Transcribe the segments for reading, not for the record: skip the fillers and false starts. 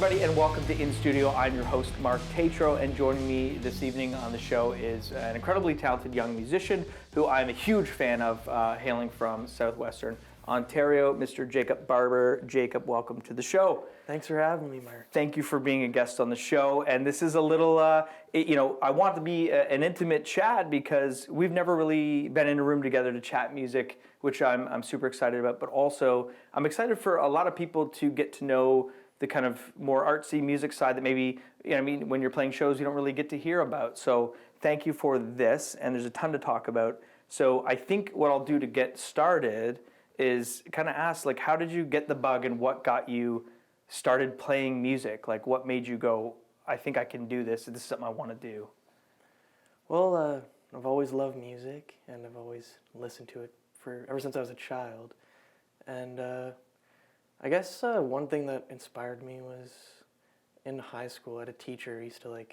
everybody, and welcome to InTheStudio. I'm your host, Mark Tatro, and joining me this evening on the show is an incredibly talented young musician who I'm a huge fan of, hailing from Southwestern Ontario, Mr. JacobBarber. Jacob, welcome to the show. Thanks for having me, Mark. Thank you for being a guest on the show. And this is a little, I want it to be an intimate chat because we've never really been in a room together to chat music, which I'm super excited about. But also, I'm excited for a lot of people to get to know the kind of more artsy music side that maybe, when you're playing shows, you don't really get to hear about. So thank you for this. And there's a ton to talk about. So I think what I'll do to get started is kind of ask, like, how did you get the bug and what got you started playing music? Like, what made you go, I think I can do this. This is something I want to do. Well, I've always loved music, and I've always listened to it ever since I was a child. And I guess one thing that inspired me was in high school, I had a teacher who used to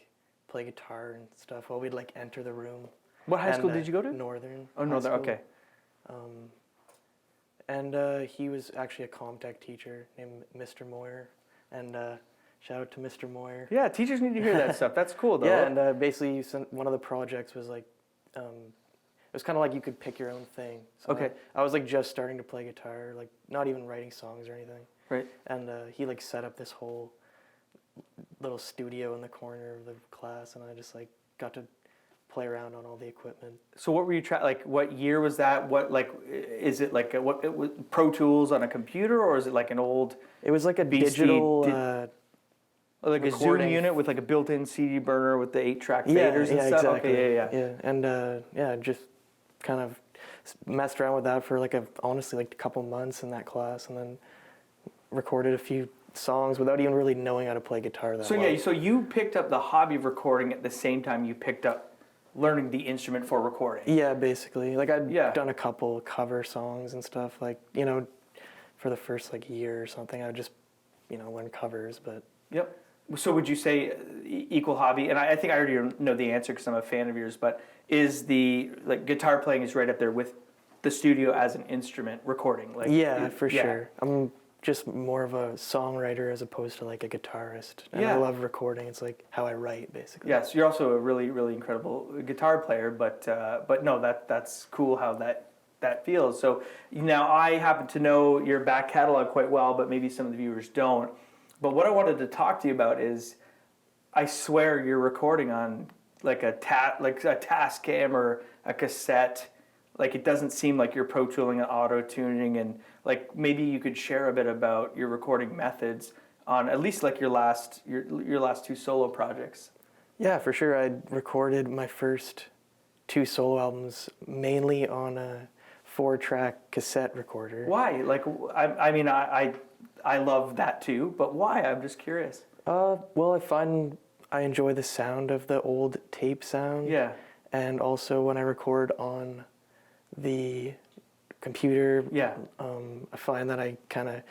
play guitar and stuff while we'd enter the room. What high school did you go to? Northern. Oh, Northern, okay. And he was actually a Comtech teacher named Mr. Moyer, and shout out to Mr. Moyer. Yeah, teachers need to hear that stuff. That's cool, though. Yeah, and basically one of the projects was it was kind of like you could pick your own thing. So okay. I was just starting to play guitar, not even writing songs or anything. Right. And he set up this whole little studio in the corner of the class, and I just got to play around on all the equipment. So what were you what year was that? What is it it was Pro Tools on a computer, or is it an old? It was a digital like a Zoom unit with a built-in CD burner with the 8-track faders and stuff. Exactly. Okay, yeah. And just kind of messed around with that for honestly a couple months in that class, and then recorded a few songs without even really knowing how to play guitar that well. So you picked up the hobby of recording at the same time you picked up learning the instrument for recording. Yeah, basically. I'd done a couple cover songs and stuff, for the first year or something. I would just, learn covers, but... Yep. So would you say equal hobby, and I think I already know the answer because I'm a fan of yours, but is the, guitar playing is right up there with the studio as an instrument recording? For sure. I'm just more of a songwriter as opposed to a guitarist. And I love recording. It's how I write, basically. Yes, you're also a really, really incredible guitar player, but no, that's cool how that feels. So now I happen to know your back catalog quite well, but maybe some of the viewers don't. But what I wanted to talk to you about is, I swear you're recording on a Tascam or a cassette. It doesn't seem like you're Pro Tooling and auto-tuning, and maybe you could share a bit about your recording methods on at least your last two solo projects. Yeah, for sure. I recorded my first two solo albums mainly on a 4-track cassette recorder. Why? I love that too, but why? I'm just curious. Well, I find I enjoy the sound of the old tape sound. Yeah. And also when I record on the computer, I find that I kind of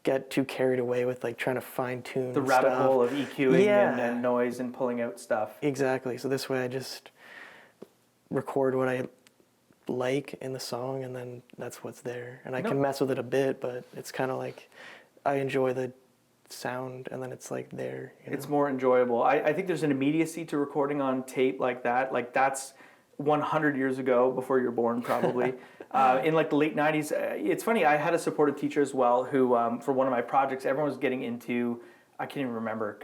get too carried away with trying to fine tune the rabbit hole of EQing and noise and pulling out stuff. Exactly. So this way I just record what I like in the song, and then that's what's there. And I can mess with it a bit, but it's kind of I enjoy the sound, and then it's there. It's more enjoyable. I think there's an immediacy to recording on tape like that. That's 100 years ago, before you were born, probably. In the late 90s, it's funny, I had a supportive teacher as well who, for one of my projects, everyone was getting into, I can't even remember,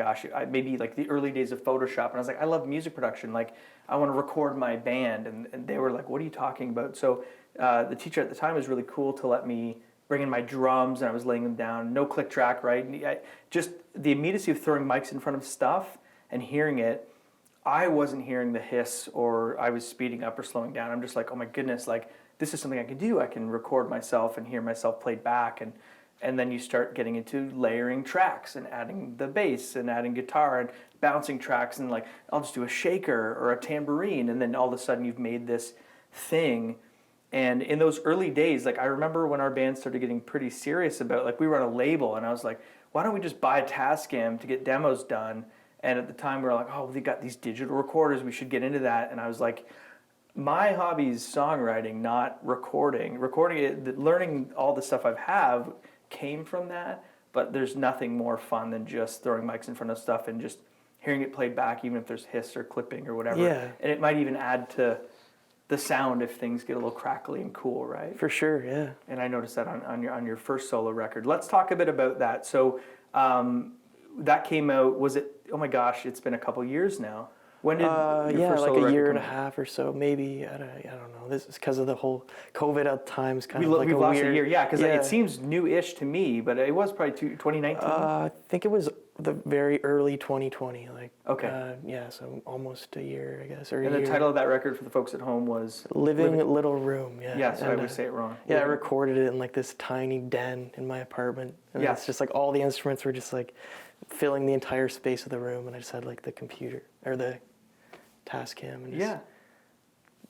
maybe the early days of Photoshop. And I was I love music production. I want to record my band. And they were what are you talking about? So the teacher at the time was really cool to let me bring in my drums, and I was laying them down. No click track, right? And just the immediacy of throwing mics in front of stuff and hearing it, I wasn't hearing the hiss, or I was speeding up or slowing down. I'm just oh my goodness, this is something I can do. I can record myself and hear myself played back. And then you start getting into layering tracks and adding the bass and adding guitar and bouncing tracks, and I'll just do a shaker or a tambourine, and then all of a sudden you've made this thing. And in those early days, I remember when our band started getting pretty serious about, we were on a label, and I was why don't we just buy a Tascam to get demos done? And at the time we were oh, they got these digital recorders, we should get into that. And I was my hobby is songwriting, not recording. Learning all the stuff I have came from that, but there's nothing more fun than just throwing mics in front of stuff and just hearing it played back, even if there's hiss or clipping or whatever. Yeah. And it might even add to the sound if things get a little crackly and cool, right? For sure, yeah. And I noticed that on your first solo record. Let's talk a bit about that. So that came out, was it, oh my gosh, it's been a couple years now. When did your yeah, first like solo a record year and a come out? half or so, maybe. I don't know. This is because of the whole COVID at times, kind of like We've a lost weird. a year, yeah, because it seems new-ish to me, but it was probably 2019. I think it was the very early 2020, like. Okay. Yeah, so almost a year, I guess, or And a the year. title of that record for the folks at home was Living Little Room, yeah. Yeah, so I And, would say it wrong. Yeah, I Living- recorded it in like this tiny den in my apartment, and Yeah. it's just like all the instruments were just like filling the entire space of the room, and I just had like the computer or the Tascam, and just, Yeah.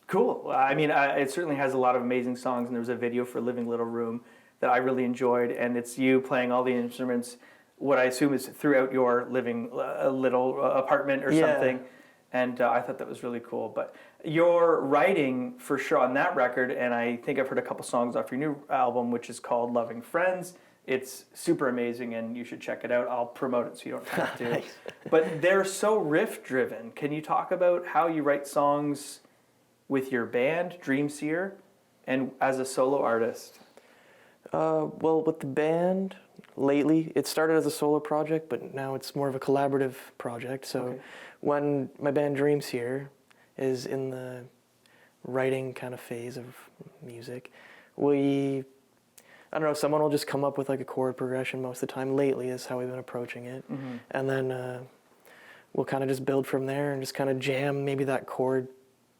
Cool. Well, I mean, it certainly has a lot of amazing songs, and there was a video for Living Little Room that I really enjoyed, and it's you playing all the instruments, what I assume is throughout your living little apartment or Yeah. something, and I thought that was really cool. But your writing, for sure, on that record, and I think I've heard a couple songs off your new album, which is called Loving Friends. It's super amazing, and you should check it out. I'll promote it so you don't have to. Thanks. But they're so riff-driven. Can you talk about how you write songs with your band, Dreamseer, and as a solo artist? Well, with the band, lately, it started as a solo project, but now it's more of a collaborative project. So Okay. when my band Dreamseer is in the writing kind of phase of music, I don't know, someone will just come up with like a chord progression most of the time. Lately is how we've been approaching it. Mm-hmm. And then we'll kind of just build from there and just kind of jam maybe that chord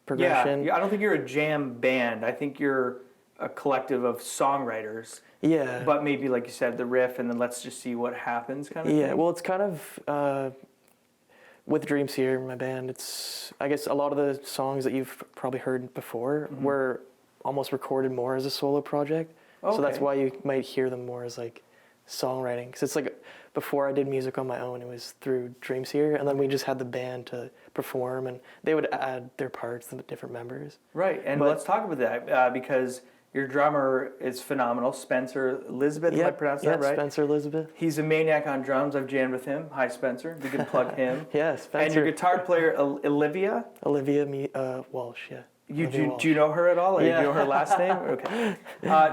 progression. Yeah, I don't think you're a jam band. I think you're a collective of songwriters. Yeah. But maybe, like you said, the riff, and then let's just see what happens kind of Yeah, thing. well, it's kind of, with Dreamseer, my band, it's, I guess a lot of the songs that you've probably heard before Mm-hmm. were almost recorded more as a solo project. So that's Okay. why you might hear them more as like songwriting. Because it's like before I did music on my own, it was through Dreamseer, and then we just had the band to perform, and they would add their parts, the different members. Right, and But- let's talk about that because your drummer is phenomenal, Spencer Elizabeth, if I pronounced that right? Spencer Elizabeth. He's a maniac on drums. I've jammed with him. Hi, Spencer. We can plug him. Yeah, And Spencer. your guitar player, Olivia. Walsh, yeah. Do Olivia Walsh. you know her at all? Or Yeah. do you know her last name? Okay.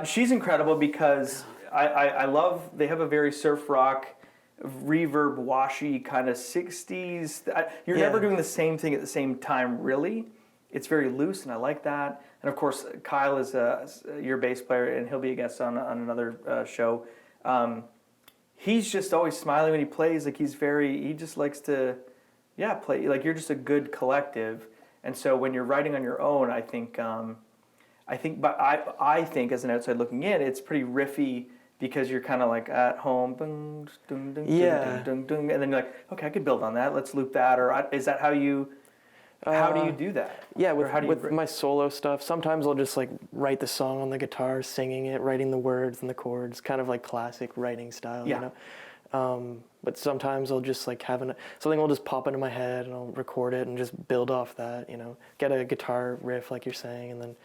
She's incredible because I love, they have a very surf rock, reverb, washy kind of 60s. You're Yeah. never doing the same thing at the same time, really. It's very loose, and I like that. And of course, Kyle is your bass player, and he'll be a guest on another show. He's just always smiling when he plays. Like he just likes to, play. Like you're just a good collective. And so when you're writing on your own, I think as an outside looking in, it's pretty riffy because you're kind of like at home, dung, dung, dung, Yeah. dung, dung, dung, and then you're like, okay, I could build on that. Let's loop that. Or is that how you? How do you do that? Yeah, Or how do you with my solo stuff, sometimes I'll just like write the song on the guitar, singing it, writing the words and the chords, kind of like classic writing style, Yeah. you know. But sometimes I'll just like something will just pop into my head, and I'll record it and just build off that, you know. Get a guitar riff like you're saying, and then,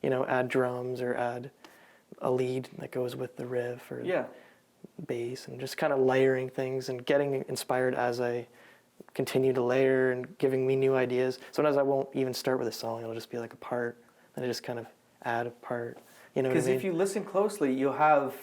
you know, add drums or add a lead that goes with the riff or bass, and just kind of layering things and getting inspired as I continue to layer and giving me new ideas. Sometimes I won't even start with a song, it'll just be like a part, and I just kind of add a part, you know what I Because mean? if you listen closely, you'll have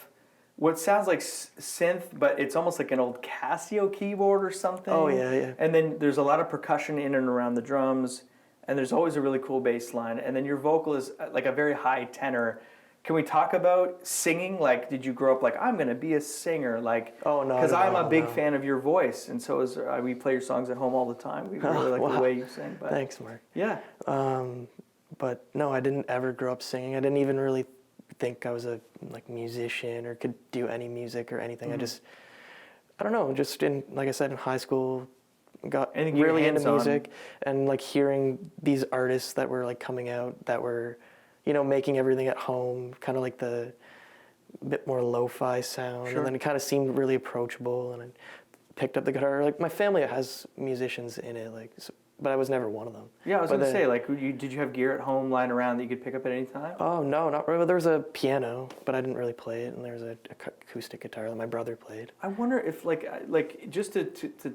what sounds like synth, but it's almost like an old Casio keyboard or something. Oh, yeah, yeah. And then there's a lot of percussion in and around the drums, and there's always a really cool bass line. And then your vocal is like a very high tenor. Can we talk about singing? Like, did you grow up like, I'm going to be a singer? Like, Oh, no, because I'm a big no. fan of your voice, and so is we play your songs at home all the time. We really like the wow. way you sing. But Thanks, Mark. yeah, But no, I didn't ever grow up singing. I didn't even really think I was a like musician or could do any music or anything. Mm-hmm. I don't know, just like I said, in high school, got Anything you get really your into hands on. music, and like hearing these artists that were like coming out that were, you know, making everything at home, kind of like the bit more lo-fi sound, Sure. and then it kind of seemed really approachable, and I picked up the guitar. Like my family has musicians in it, like but I was never one of them. Yeah, I was But gonna then- say, like, did you have gear at home lying around that you could pick up at any time? Oh, no, not really. There was a piano, but I didn't really play it, and there was an acoustic guitar that my brother played. I wonder if, like just to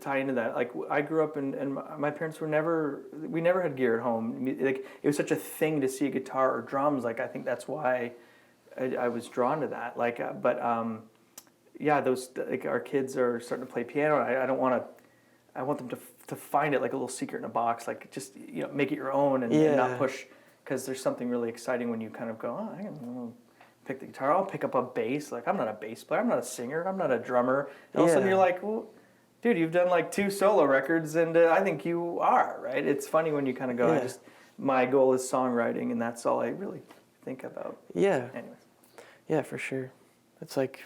tie into that, like, I grew up and my parents we never had gear at home. Like, it was such a thing to see a guitar or drums. Like, I think that's why I was drawn to that. Like, yeah, those, like, our kids are starting to play piano. I don't want to. I want them to find it like a little secret in a box. Like, just, you know, make it your own and not push. Because there's something really exciting when you kind of go, oh, I can pick the guitar. I'll pick up a bass. Like, I'm not a bass player. I'm not a singer. I'm not a drummer. And all of a sudden you're like, well, dude, you've done like 2 solo records, and I think you are, right? It's funny when you kind of go, my goal is songwriting, and that's all I really think about. Yeah. Anyways. Yeah, for sure. It's like,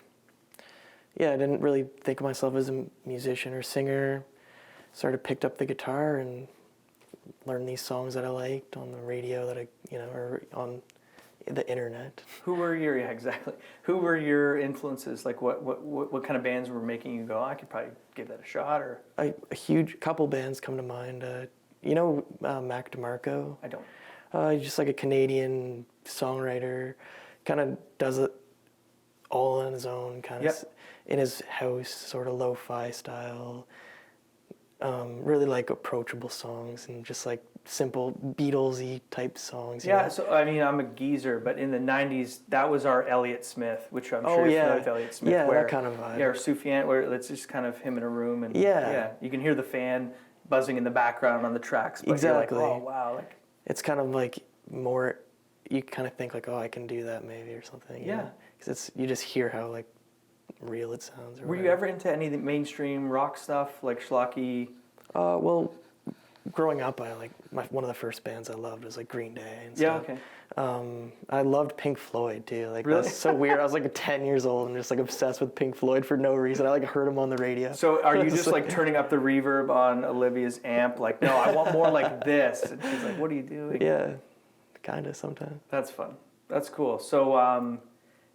yeah, I didn't really think of myself as a musician or singer. Picked up the guitar and learned these songs that I liked on the radio that or on the internet. Who were your influences? Like, what kind of bands were making you go, I could probably give that a shot? Or A huge couple bands come to mind. You know Mac DeMarco? I don't. He's just like a Canadian songwriter. Kind of does it all on his own, kind of in his house, sort of lo-fi style. Really like approachable songs and just like simple Beatles-y type songs. Yeah, so I mean, I'm a geezer, but in the 90s, that was our Elliott Smith, which I'm sure you're familiar with Elliott Smith. Yeah, where, that kind of vibe. Yeah, or Sufjan, where it's just kind of him in a room. And Yeah. you can hear the fan buzzing in the background on the tracks, but Exactly. you're like, oh, wow. Like, it's kind of like more, you kind of think like, oh, I can do that maybe or something. Yeah. Because you just hear how like real it sounds. Were you ever into any of the mainstream rock stuff, like schlocky? Well, growing up, one of the first bands I loved was like Green Day and stuff. Yeah, okay. I loved Pink Floyd too. Like, really? That's so weird. I was like 10 years old and just like obsessed with Pink Floyd for no reason. I like heard them on the radio. So are you just like turning up the reverb on Olivia's amp? Like, no, I want more like this. And she's like, what are you doing? Yeah, kind of sometimes. That's fun. That's cool. So,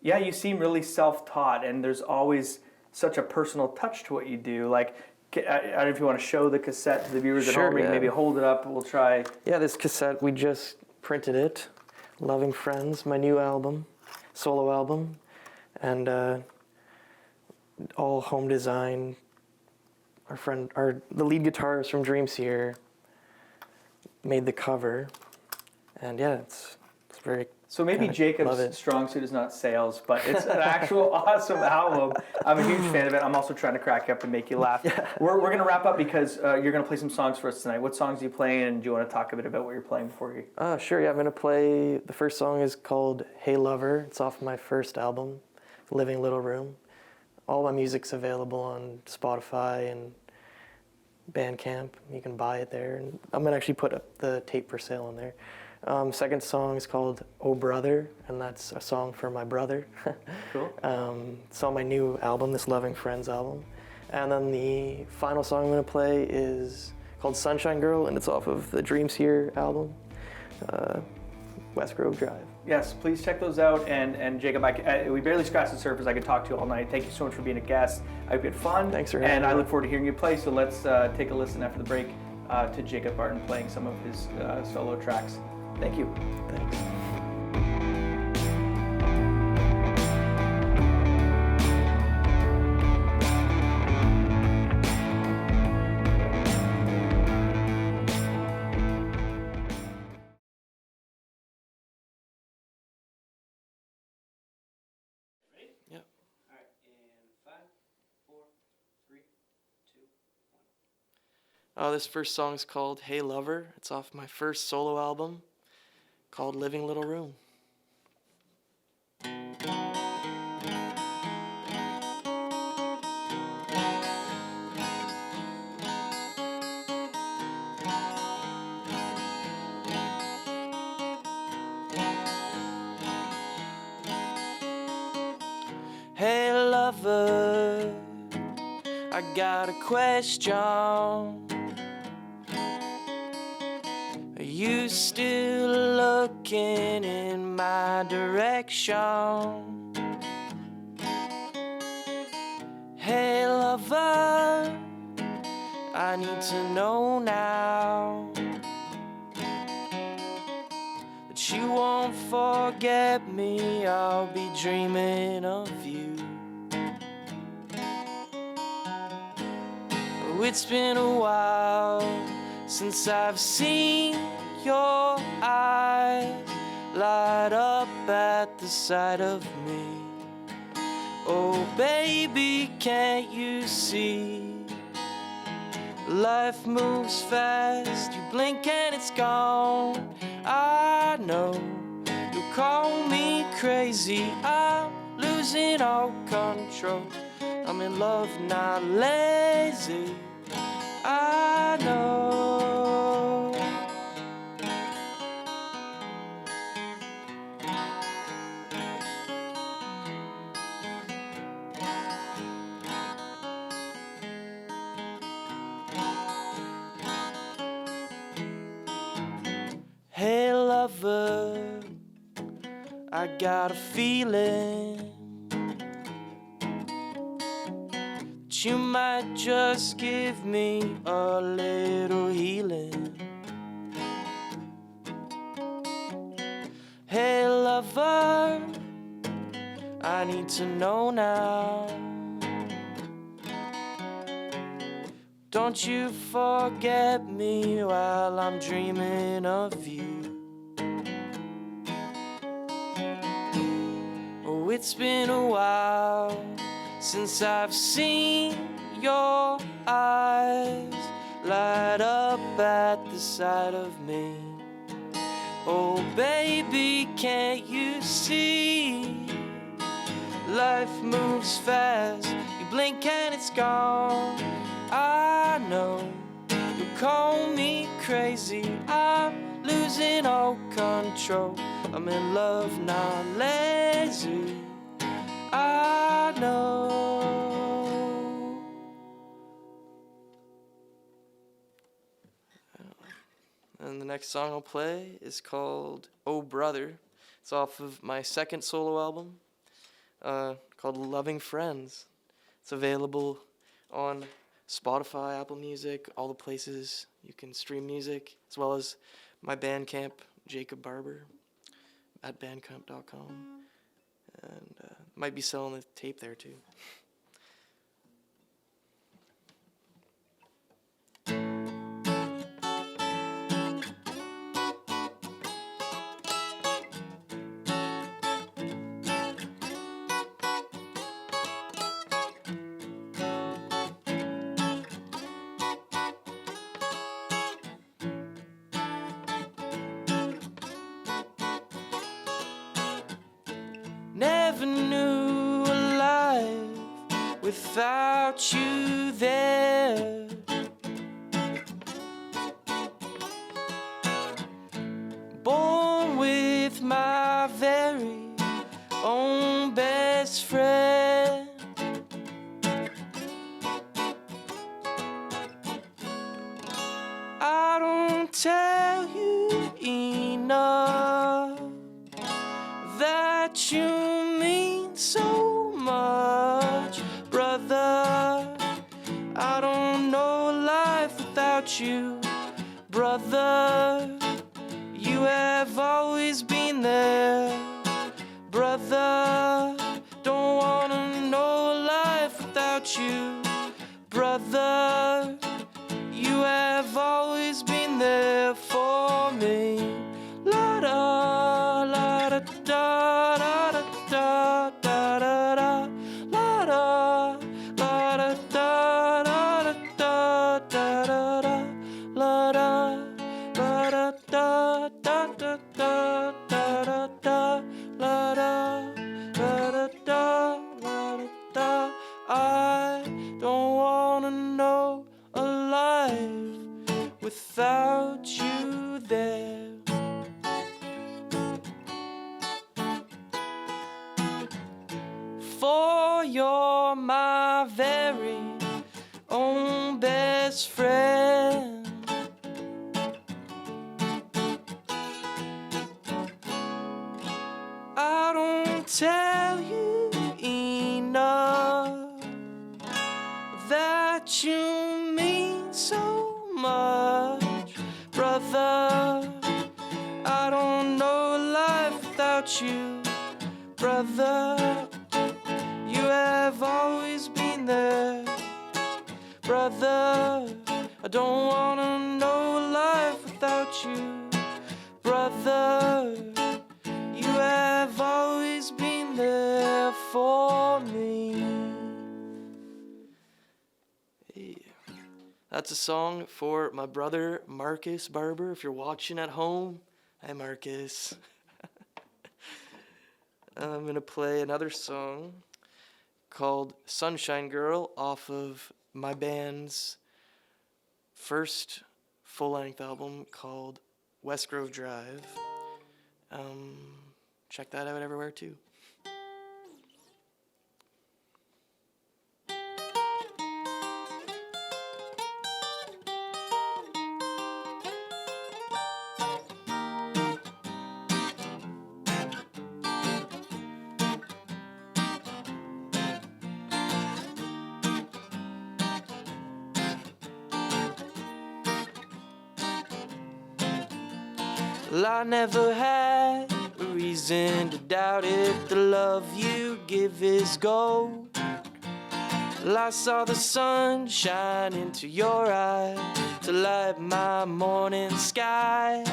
yeah, you seem really self-taught, and there's always such a personal touch to what you do. Like, I don't know if you want to show the cassette to the viewers at home. Or maybe hold it up. We'll try. Yeah, this cassette, we just printed it. Loving Friends, my new album, solo album, and all home design. The lead guitarist from Dreamseer made the cover, and yeah, it's very. So maybe Jacob's strong suit is not sales, but it's an actual awesome album. I'm a huge fan of it. I'm also trying to crack you up and make you laugh. Yeah. We're going to wrap up because you're going to play some songs for us tonight. What songs are you playing, and do you want to talk a bit about what you're playing before you? Sure, yeah. I'm going to play, the first song is called Hey Lover. It's off my first album, Living Little Room. All my music's available on Spotify and Bandcamp. You can buy it there. And I'm going to actually put up the tape for sale on there. Second song is called Oh Brother, and that's a song for my brother. Cool. It's on my new album, this Loving Friends album. And then the final song I'm going to play is called Sunshine Girl, and it's off of the Dreams Here album, West Grove Drive. Yes, please check those out. And Jacob, we barely scratched the surface. I could talk to you all night. Thank you so much for being a guest. I hope you had fun. Thanks for having me. And I look forward to hearing you play. So let's take a listen after the break to Jacob Barton playing some of his solo tracks. Thank you. Thanks. Yep. All right, and 5, 4, 3, 2, 1. This first song is called Hey Lover. It's off my first solo album called Living Little Room. Hey lover, I got a question. Are you still looking in my direction? Hey lover, I need to know now. that you won't forget me. I'll be dreaming of you. Oh, it's been a while since I've seen your eyes light up at the sight of me. Oh baby, can't you see? Life moves fast, you blink and it's gone. I know you call me crazy, I'm losing all control. I'm in love, not lazy, I know. Hey lover, I got a feeling that you might just give me a little healing. Hey lover, I need to know now. Don't you forget me while I'm dreaming of you. Oh, it's been a while since I've seen your eyes light up at the sight of me. Oh baby, can't you see? Life moves fast, you blink and it's gone. I know you call me crazy, I'm losing all control. I'm in love, not lazy, I know. And the next song I'll play is called Oh Brother. It's off of my second solo album called Loving Friends. It's available on Spotify, Apple Music, all the places you can stream music, as well as my Bandcamp, JacobBarber, at bandcamp.com. And might be selling the tape there too. Never knew a life without you there. Born with my very own best friend. I don't tell you enough that you mean so much, brother. I don't know life without you, brother. You have always been there, brother. Don't wanna know life without you, brother. You have always been there for me. La da la da da da da da da da da. La da la da da da da da da da. La da la da da da da da da da. La da la da da la da da. I don't wanna know a life without you there. For you're my very own best friend. I don't tell you enough that you mean so much, brother. I don't know without you, brother. You have always been there, brother. I don't wanna know a life without you, brother. You have always been there for me. Hey. That's a song for my brother Marcus Barber. If you're watching at home, hi Marcus. I'm gonna play another song called Sunshine Girl off of my band's first full-length album called West Grove Drive. Check that out everywhere too. Well, I never had a reason to doubt it. The love you give is gold. Well, I saw the sun shine into your eyes to light my morning sky.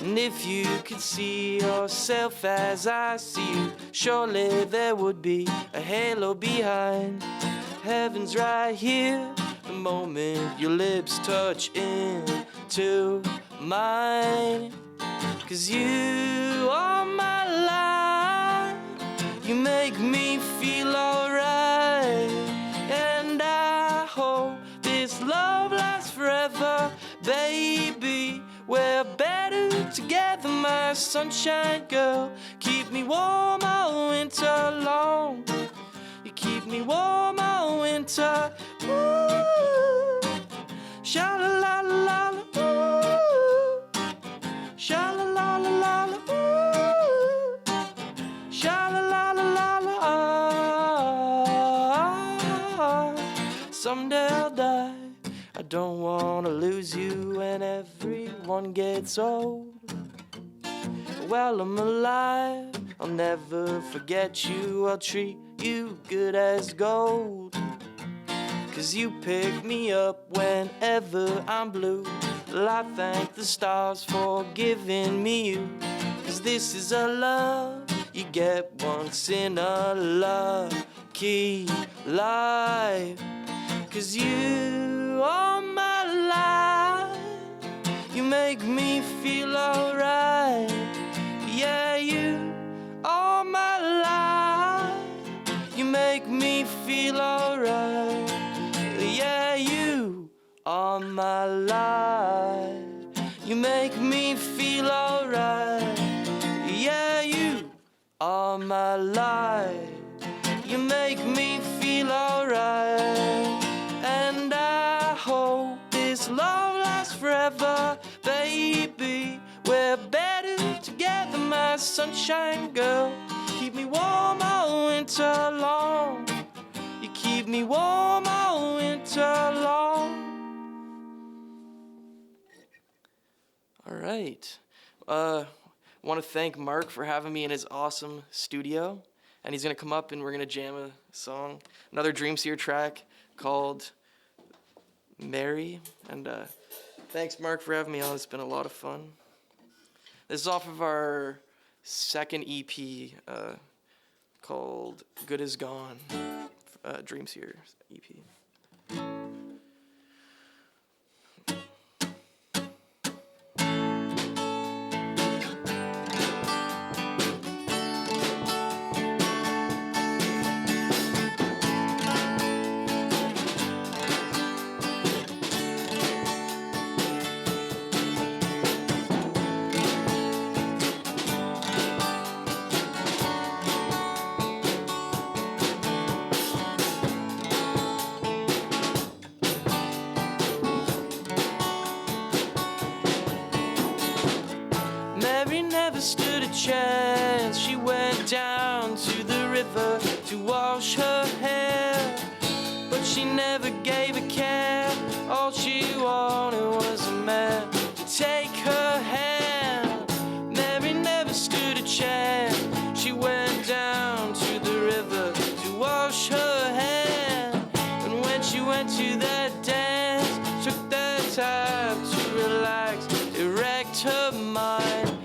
And if you could see yourself as I see you, surely there would be a halo behind. Heaven's right here, the moment your lips touch into mine. 'Cause you are my life, you make me feel alright. And I hope this love lasts forever, baby. We're better together, my sunshine girl. Keep me warm all winter long. You keep me warm all winter. Ooh, sha-la-la-la-la, ooh, sha-la-la-la-la, ooh, sha-la-la-la-la. Someday I'll die. I don't wanna lose you when everyone gets old. While I'm alive, I'll never forget you. I'll treat you good as gold. 'Cause you pick me up whenever I'm blue. Well, I thank the stars for giving me you. 'Cause this is a love you get once in a lucky life. 'Cause you are my life, you make me feel alright. Yeah, you are my life, you make me feel alright. Yeah, you are my life, you make me feel alright. Yeah, you are my life, you make me feel alright. And I hope this love lasts forever, baby. We're better together, my sunshine girl. Keep me warm all winter long. You keep me warm all winter long. All right. Want to thank Mark for having me in his awesome studio. And he's going to come up and we're going to jam a song, another Dreamseer track called Mary. And thanks, Mark, for having me on. It's been a lot of fun. This is off of our second EP called Good Is Gone, Dreamseer EP. Mary never stood a chance. She went down to the river to wash her hair, but she never gave a care. All she wanted was a man to take her hand. Mary never stood a chance. mind.